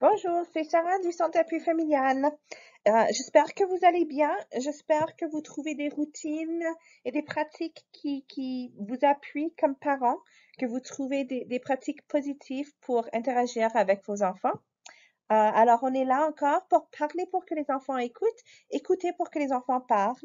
Bonjour, c'est Sarah du Centre d'appui familial. J'espère que vous allez bien. J'espère que vous trouvez des routines et des pratiques qui vous appuient comme parents, que vous trouvez des pratiques positives pour interagir avec vos enfants. Alors, on est là encore pour parler pour que les enfants écoutent, écouter pour que les enfants parlent.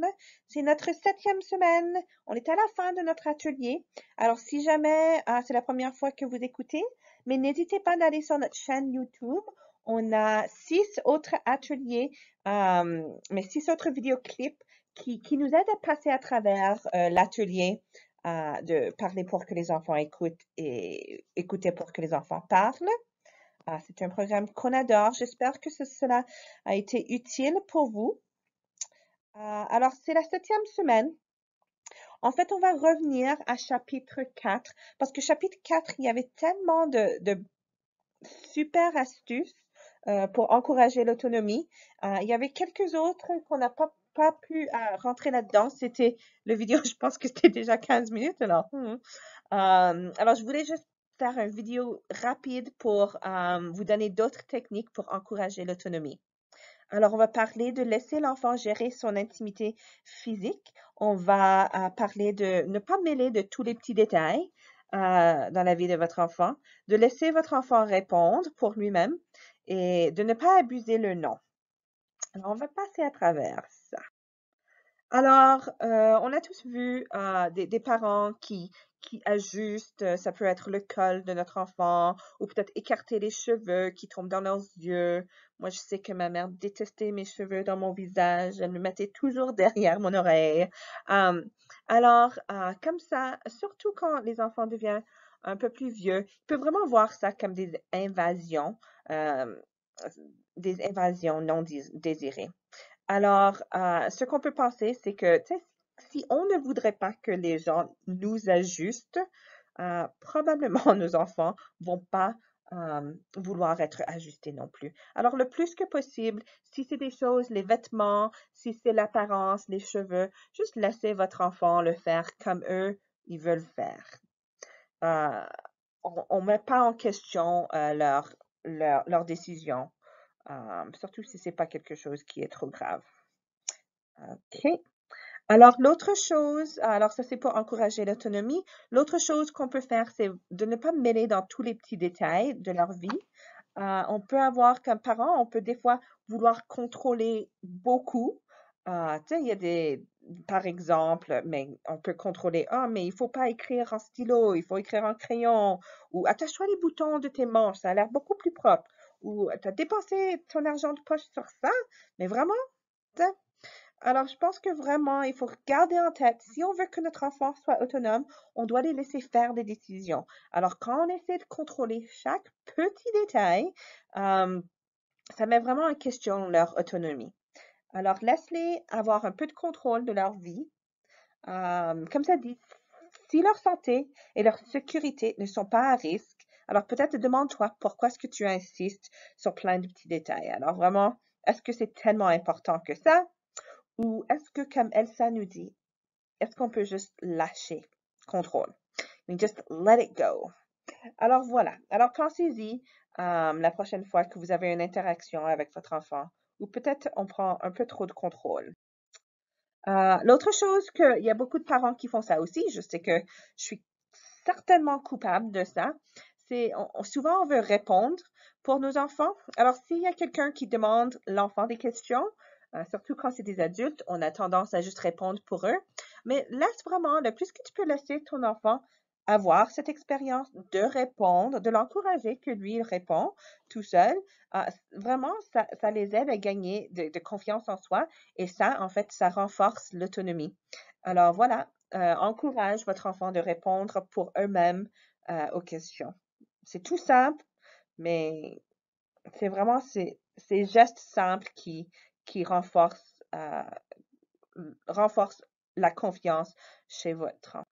C'est notre 7e semaine. On est à la fin de notre atelier. Alors, si jamais c'est la première fois que vous écoutez, mais n'hésitez pas d'aller sur notre chaîne YouTube. On a 6 autres ateliers, mais 6 autres vidéoclips qui nous aident à passer à travers l'atelier de parler pour que les enfants écoutent et écouter pour que les enfants parlent. C'est un programme qu'on adore. J'espère que cela a été utile pour vous. Alors, c'est la 7e semaine. En fait, on va revenir à chapitre 4 parce que chapitre 4, il y avait tellement de super astuces pour encourager l'autonomie. Il y avait quelques autres qu'on n'a pas pu rentrer là-dedans. C'était le vidéo, je pense que c'était déjà 15 minutes alors. Alors, je voulais juste faire une vidéo rapide pour vous donner d'autres techniques pour encourager l'autonomie. Alors, on va parler de laisser l'enfant gérer son intimité physique. On va parler de ne pas mêler de tous les petits détails dans la vie de votre enfant, de laisser votre enfant répondre pour lui-même et de ne pas abuser le non. Alors, on va passer à travers ça. Alors, on a tous vu des parents qui ajustent, ça peut être le col de notre enfant ou peut-être écarter les cheveux qui tombent dans leurs yeux. Moi, je sais que ma mère détestait mes cheveux dans mon visage. Elle me mettait toujours derrière mon oreille. Euh, alors, comme ça, surtout quand les enfants deviennent un peu plus vieux, ils peuvent vraiment voir ça comme euh, des invasions non désirées. Alors, ce qu'on peut penser, c'est que, tu sais, si on ne voudrait pas que les gens nous ajustent, probablement nos enfants vont pas vouloir être ajustés non plus. Alors, le plus que possible, si c'est des choses, les vêtements, si c'est l'apparence, les cheveux, juste laissez votre enfant le faire comme eux, ils veulent faire. Euh, on ne met pas en question leur décision, surtout si c'est pas quelque chose qui est trop grave. OK. Alors, l'autre chose, alors ça c'est pour encourager l'autonomie. L'autre chose qu'on peut faire, c'est de ne pas mêler dans tous les petits détails de leur vie. On peut avoir comme parent, on peut des fois vouloir contrôler beaucoup. Tu sais, il y a par exemple, mais on peut contrôler, ah, mais il faut pas écrire en stylo, il faut écrire en crayon, ou attache-toi les boutons de tes manches, ça a l'air beaucoup plus propre, ou tu as dépensé ton argent de poche sur ça, mais vraiment, alors, je pense que vraiment, il faut garder en tête, si on veut que notre enfant soit autonome, on doit les laisser faire des décisions. Alors, quand on essaie de contrôler chaque petit détail, euh, ça met vraiment en question leur autonomie. Alors, laisse-les avoir un peu de contrôle de leur vie. Comme ça dit, si leur santé et leur sécurité ne sont pas à risque, alors peut-être demande-toi pourquoi est-ce que tu insistes sur plein de petits détails. Alors, vraiment, est-ce que c'est tellement important que ça? Ou est-ce que, comme Elsa nous dit, est-ce qu'on peut juste lâcher contrôle? I just let it go. Alors voilà. Alors pensez-y la prochaine fois que vous avez une interaction avec votre enfant, ou peut-être on prend un peu trop de contrôle. L'autre chose il y a beaucoup de parents qui font ça aussi, je sais que je suis certainement coupable de ça, c'est souvent on veut répondre pour nos enfants. Alors s'il y a quelqu'un qui demande l'enfant des questions, surtout quand c'est des adultes, on a tendance à juste répondre pour eux. Mais laisse vraiment, le plus que tu peux laisser ton enfant avoir cette expérience de répondre, de l'encourager que lui, il répond tout seul, vraiment, ça les aide à gagner de confiance en soi et ça, en fait, ça renforce l'autonomie. Alors voilà, encourage votre enfant de répondre pour eux-mêmes aux questions. C'est tout simple, mais c'est vraiment ces gestes simples qui renforcent la confiance chez votre enfant.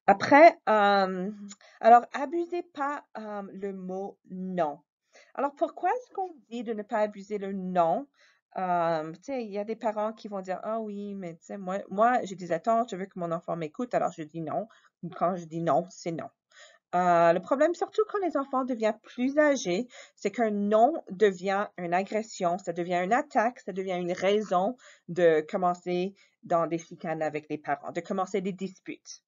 Après, alors abusez pas le mot non. Alors pourquoi est-ce qu'on dit de ne pas abuser le non? Tu sais, il y a des parents qui vont dire, ah oui, mais tu sais, moi j'ai des attentes, je veux que mon enfant m'écoute, alors je dis non. Quand je dis non, c'est non. Le problème, surtout quand les enfants deviennent plus âgés, c'est qu'un non devient une agression, ça devient une attaque, ça devient une raison de commencer dans des chicanes avec les parents, de commencer des disputes.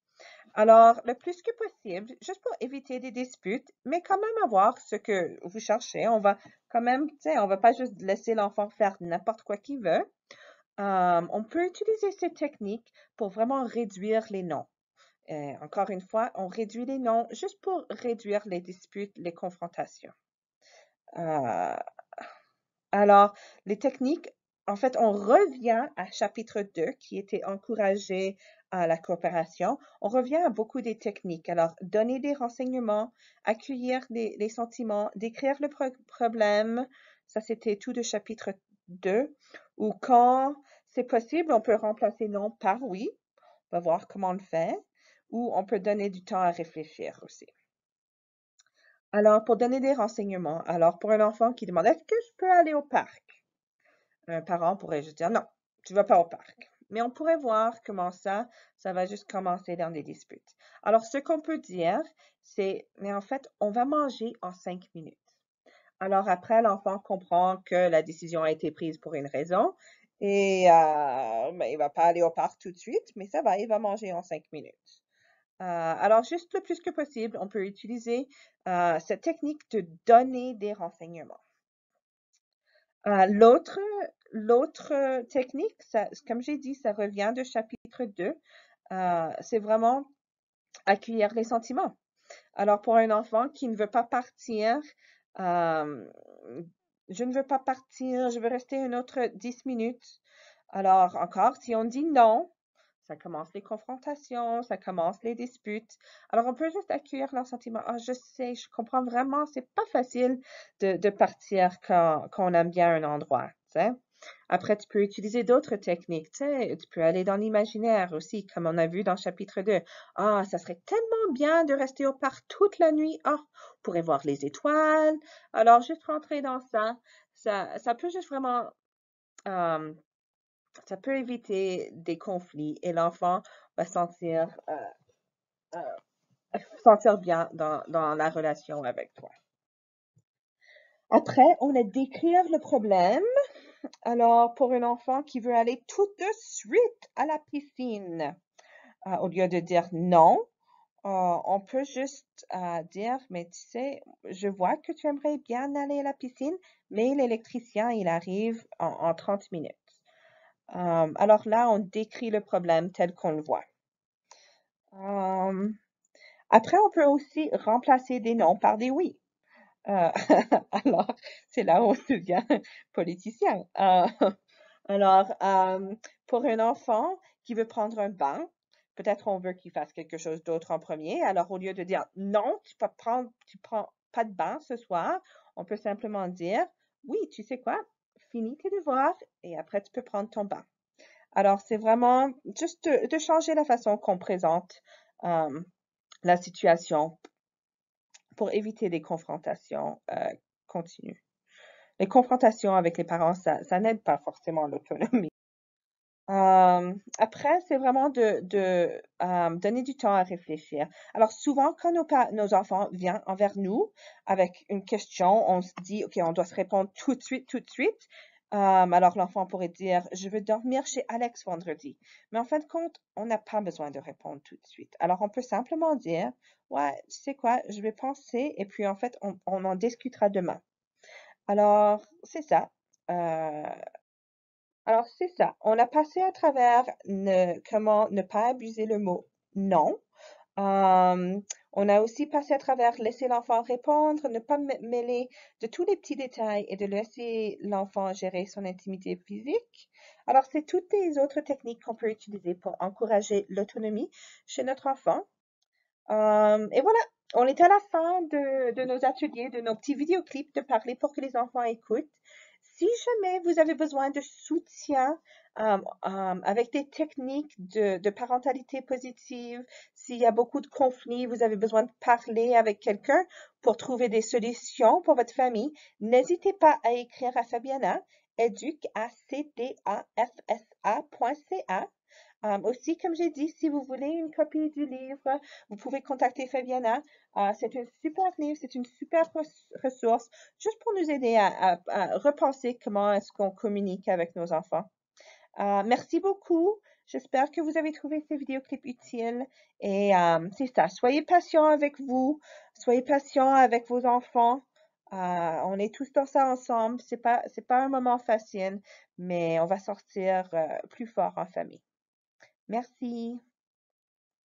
Alors, le plus que possible, juste pour éviter des disputes, mais quand même avoir ce que vous cherchez, on va quand même, tu sais, on va pas juste laisser l'enfant faire n'importe quoi qu'il veut. On peut utiliser ces techniques pour vraiment réduire les noms. Encore une fois, on réduit les noms juste pour réduire les disputes, les confrontations. Euh, alors, les techniques, en fait, on revient à chapitre 2 qui était encouragé à la coopération. On revient à beaucoup des techniques. Alors, donner des renseignements, accueillir les sentiments, décrire le problème. Ça, c'était tout de chapitre 2. Ou quand c'est possible, on peut remplacer non par oui. On va voir comment on le fait. Ou on peut donner du temps à réfléchir aussi. Alors, pour donner des renseignements, alors pour un enfant qui demande, est-ce que je peux aller au parc? Un parent pourrait juste dire, non, tu vas pas au parc. Mais on pourrait voir comment ça va juste commencer dans des disputes. Alors, ce qu'on peut dire, c'est, mais en fait, on va manger en 5 minutes. Alors après, l'enfant comprend que la décision a été prise pour une raison et ben, il va pas aller au parc tout de suite, mais ça va, il va manger en 5 minutes. Alors, juste le plus que possible, on peut utiliser cette technique de donner des renseignements. L'autre technique, comme j'ai dit, ça revient de chapitre 2. C'est vraiment accueillir les sentiments. Alors, pour un enfant qui ne veut pas partir, euh, je ne veux pas partir, je veux rester une autre 10 minutes. Alors, encore, si on dit non, ça commence les confrontations, ça commence les disputes. Alors, on peut juste accueillir leurs sentiments. Ah, je sais, je comprends vraiment, c'est pas facile de partir quand on aime bien un endroit, tu sais. Après, tu peux utiliser d'autres techniques, tu sais. Tu peux aller dans l'imaginaire aussi, comme on a vu dans chapitre 2. Ah, ça serait tellement bien de rester au parc toute la nuit. Ah, on pourrait voir les étoiles. Alors, juste rentrer dans ça peut juste vraiment euh, ça peut éviter des conflits et l'enfant va sentir bien dans la relation avec toi. Après, on a décrire le problème. Alors, pour un enfant qui veut aller tout de suite à la piscine, au lieu de dire non, on peut juste dire, mais tu sais, je vois que tu aimerais bien aller à la piscine, mais l'électricien, il arrive en 30 minutes. Alors là, on décrit le problème tel qu'on le voit. Après, on peut aussi remplacer des non par des oui. Euh, alors, c'est là où on devient politicien. Alors, pour un enfant qui veut prendre un bain, peut-être on veut qu'il fasse quelque chose d'autre en premier. Alors, au lieu de dire non, tu prends pas de bain ce soir, on peut simplement dire oui, tu sais quoi, finis tes devoirs et après tu peux prendre ton bain. Alors, c'est vraiment juste de changer la façon qu'on présente la situation pour éviter des confrontations continues. Les confrontations avec les parents, ça n'aide pas forcément l'autonomie. Après, c'est vraiment de donner du temps à réfléchir. Alors, souvent, quand nos enfants viennent envers nous avec une question, on se dit, OK, on doit se répondre tout de suite, tout de suite. Alors, l'enfant pourrait dire, je veux dormir chez Alex vendredi. Mais en fin de compte, on n'a pas besoin de répondre tout de suite. Alors, on peut simplement dire, ouais, tu sais quoi, je vais penser et puis en fait, on en discutera demain. Alors, c'est ça. Euh, alors, c'est ça. On a passé à travers comment ne pas abuser le mot non. Euh, on a aussi passé à travers laisser l'enfant répondre, ne pas mêler de tous les petits détails et de laisser l'enfant gérer son intimité physique. Alors, c'est toutes les autres techniques qu'on peut utiliser pour encourager l'autonomie chez notre enfant. Et voilà, on est à la fin de nos ateliers, de nos petits vidéoclips de parler pour que les enfants écoutent. Si jamais vous avez besoin de soutien avec des techniques de parentalité positive, s'il y a beaucoup de conflits, vous avez besoin de parler avec quelqu'un pour trouver des solutions pour votre famille, n'hésitez pas à écrire à Fabiana, educ@cdafsa.ca. Aussi, comme j'ai dit, si vous voulez une copie du livre, vous pouvez contacter Fabiana. C'est un super livre, c'est une super ressource, juste pour nous aider à repenser comment est-ce qu'on communique avec nos enfants. Merci beaucoup. J'espère que vous avez trouvé ces vidéoclips utiles. Et c'est ça, soyez patients avec vous, soyez patients avec vos enfants. On est tous dans ça ensemble. C'est pas un moment facile, mais on va sortir plus fort en famille. Merci.